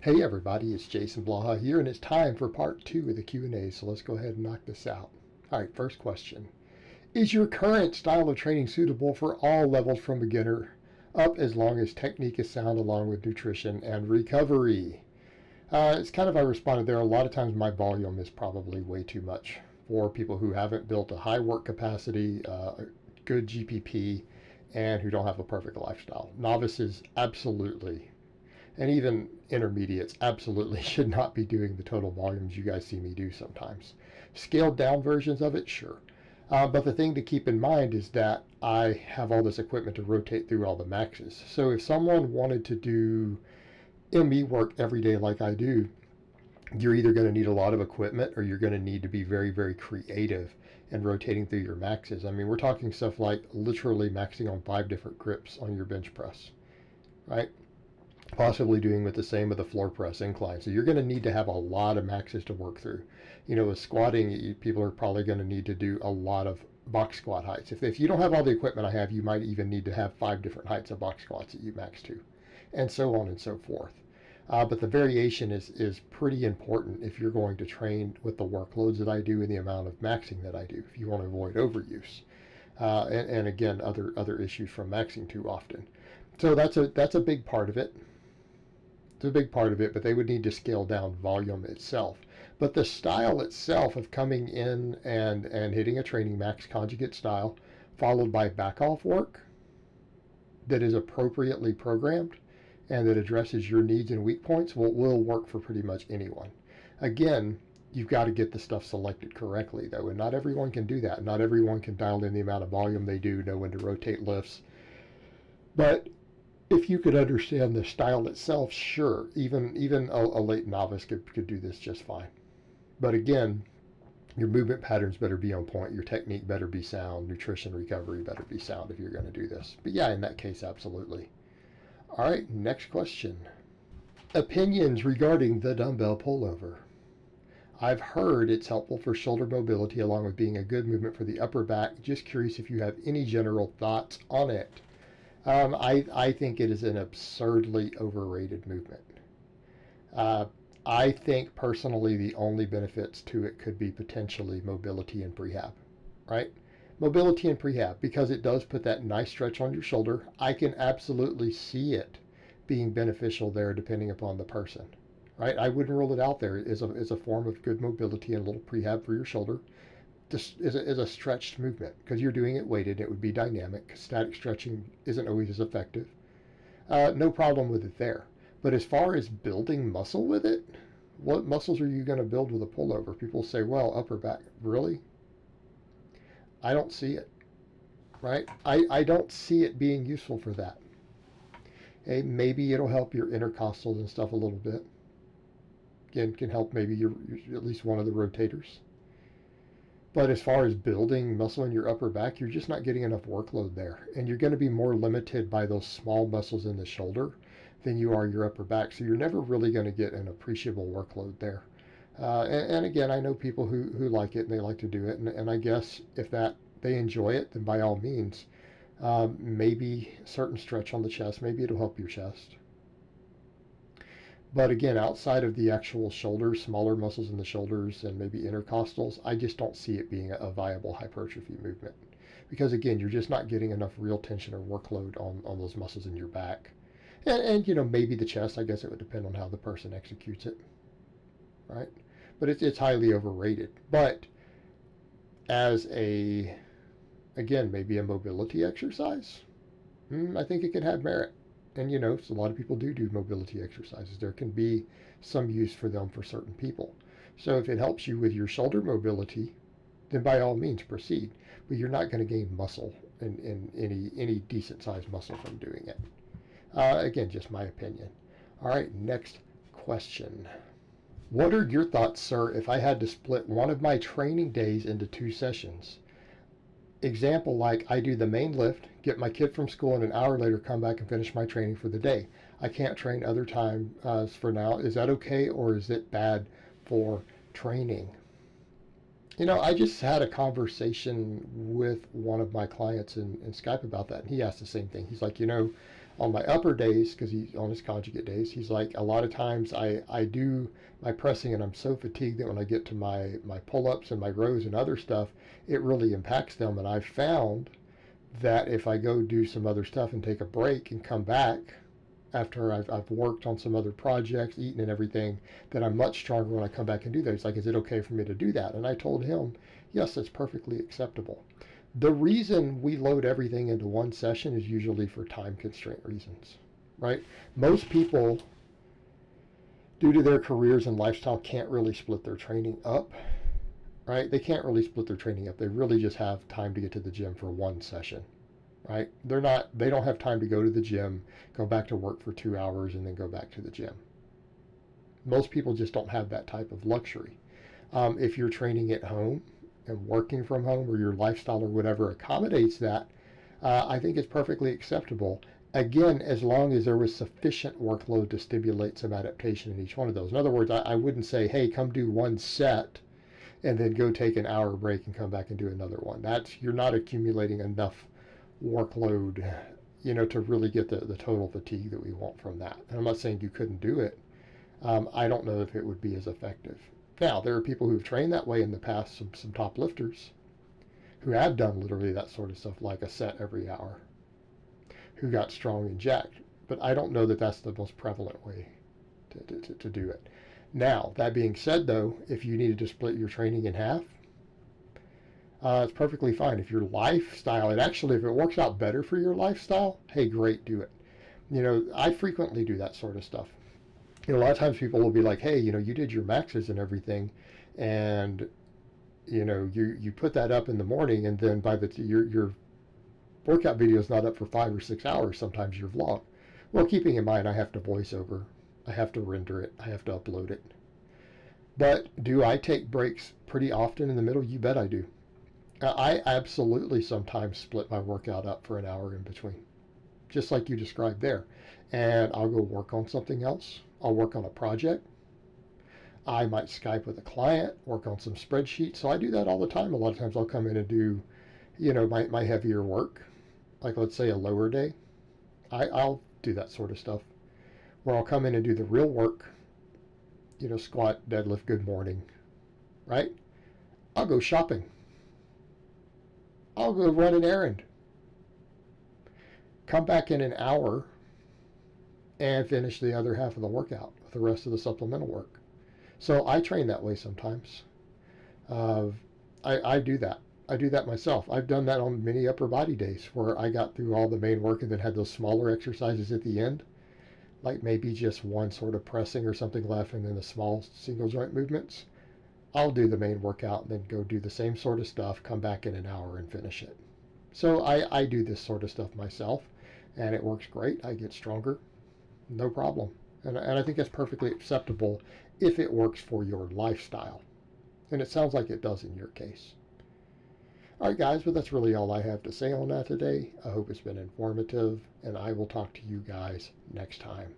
Hey everybody, it's Jason Blaha here, and it's time for part 2 of the Q&A, so let's go ahead and knock this out. All right, first question. Is your current style of training suitable for all levels from beginner up as long as technique is sound along with nutrition and recovery? It's kind of, I responded there, a lot of times my volume is probably way too much for people who haven't built a high work capacity, a good GPP, and who don't have a perfect lifestyle. Novices, absolutely, and even intermediates absolutely should not be doing the total volumes you guys see me do sometimes. Scaled down versions of it, sure. But the thing to keep in mind is that I have all this equipment to rotate through all the maxes. So if someone wanted to do ME work every day like I do, you're either going to need a lot of equipment or you're going to need to be very, very creative in rotating through your maxes. I mean, we're talking stuff like literally maxing on 5 different grips on your bench press, right? Possibly doing with the same with the floor press incline. So you're going to need to have a lot of maxes to work through. You know, with squatting, people are probably going to need to do a lot of box squat heights. If you don't have all the equipment I have, you might even need to have 5 different heights of box squats that you max to, and so on and so forth. But the variation is pretty important if you're going to train with the workloads that I do and the amount of maxing that I do, if you want to avoid overuse. And again, other issues from maxing too often. So that's a big part of it. It's a big part of it, but they would need to scale down volume itself. But the style itself of coming in and hitting a training max conjugate style, followed by back off work that is appropriately programmed and that addresses your needs and weak points, will work for pretty much anyone. Again, you've got to get the stuff selected correctly, though, and not everyone can do that. Not everyone can dial in the amount of volume they do, know when to rotate lifts. But if you could understand the style itself, sure, even a late novice could do this just fine. But again, your movement patterns better be on point. Your technique better be sound. Nutrition recovery better be sound if you're going to do this. But yeah, in that case, absolutely. All right, next question. Opinions regarding the dumbbell pullover. I've heard it's helpful for shoulder mobility along with being a good movement for the upper back. Just curious if you have any general thoughts on it. I think it is an absurdly overrated movement. I think personally the only benefits to it could be potentially mobility and prehab, right? Mobility and prehab, because it does put that nice stretch on your shoulder. I can absolutely see it being beneficial there depending upon the person, right? I wouldn't rule it out there as a form of good mobility and a little prehab for your shoulder. This is a stretched movement because you're doing it weighted. It would be dynamic. Static stretching isn't always as effective. No problem with it there. But as far as building muscle with it, what muscles are you going to build with a pullover? People say, well, upper back. Really? I don't see it, right? I don't see it being useful for that. Hey, maybe it'll help your intercostals and stuff a little bit. Again, can help maybe your at least one of the rotators. But as far as building muscle in your upper back, you're just not getting enough workload there. And you're going to be more limited by those small muscles in the shoulder than you are your upper back. So you're never really going to get an appreciable workload there. And again, I know people who like it and they like to do it. And I guess if they enjoy it, then by all means, maybe certain stretch on the chest, maybe it'll help your chest. But again, outside of the actual shoulders, smaller muscles in the shoulders and maybe intercostals, I just don't see it being a viable hypertrophy movement. Because again, you're just not getting enough real tension or workload on those muscles in your back. And you know, maybe the chest, I guess it would depend on how the person executes it, right? But it's highly overrated. But as again, maybe a mobility exercise, I think it can have merit. And you know, so a lot of people do mobility exercises. There can be some use for them for certain people. So if it helps you with your shoulder mobility, then by all means proceed. But you're not going to gain muscle in any decent sized muscle from doing it. Again, just my opinion. All right, next question. What are your thoughts, sir, if I had to split one of my training days into 2 sessions? Example, like I do the main lift, get my kid from school, and an hour later come back and finish my training for the day. I can't train other time for now. Is that okay, or is it bad for training? You know, I just had a conversation with one of my clients in Skype about that, and he asked the same thing. He's like, you know, On my upper days, because he's on his conjugate days, he's like, a lot of times I do my pressing and I'm so fatigued that when I get to my pull-ups and my rows and other stuff, it really impacts them. And I've found that if I go do some other stuff and take a break and come back after I've worked on some other projects, eaten and everything, that I'm much stronger when I come back and do that. He's like, is it okay for me to do that? And I told him, yes, it's perfectly acceptable. The reason we load everything into one session is usually for time constraint reasons, right? Most people, due to their careers and lifestyle, can't really split their training up, right? They can't really split their training up. They really just have time to get to the gym for one session, right? They don't have time to go to the gym, go back to work for 2 hours, and then go back to the gym. Most people just don't have that type of luxury. If you're training at home and working from home, or your lifestyle or whatever accommodates that, I think it's perfectly acceptable. Again, as long as there was sufficient workload to stimulate some adaptation in each one of those. In other words, I wouldn't say, hey, come do one set and then go take an hour break and come back and do another one. You're not accumulating enough workload, to really get the total fatigue that we want from that. And I'm not saying you couldn't do it. I don't know if it would be as effective. Now, there are people who've trained that way in the past, some top lifters, who have done literally that sort of stuff, like a set every hour, who got strong and jacked. But I don't know that that's the most prevalent way to do it. Now, that being said, though, if you needed to split your training in half, it's perfectly fine. If your lifestyle, and actually if it works out better for your lifestyle, hey, great, do it. I frequently do that sort of stuff. A lot of times people will be like, hey, you did your maxes and everything, and you put that up in the morning, and then by your workout video is not up for 5 or 6 hours, sometimes your vlog. Well, keeping in mind I have to voice over, I have to render it, I have to upload it. But do I take breaks pretty often in the middle? You bet I do. I absolutely sometimes split my workout up for an hour in between, just like you described there. And I'll go work on something else. I'll work on a project. I might Skype with a client, work on some spreadsheets. So I do that all the time. A lot of times I'll come in and do, my heavier work, like let's say a lower day. I'll do that sort of stuff, where I'll come in and do the real work, squat, deadlift, good morning, right? I'll go shopping. I'll go run an errand. Come back in an hour and finish the other half of the workout with the rest of the supplemental work. So I train that way sometimes. I do that. I do that myself. I've done that on many upper body days where I got through all the main work and then had those smaller exercises at the end, like maybe just one sort of pressing or something left and then the small single joint movements. I'll do the main workout and then go do the same sort of stuff, come back in an hour and finish it. So I do this sort of stuff myself, and it works great. I get stronger, no problem. And I think that's perfectly acceptable if it works for your lifestyle. And it sounds like it does in your case. All right, guys, but that's really all I have to say on that today. I hope it's been informative, and I will talk to you guys next time.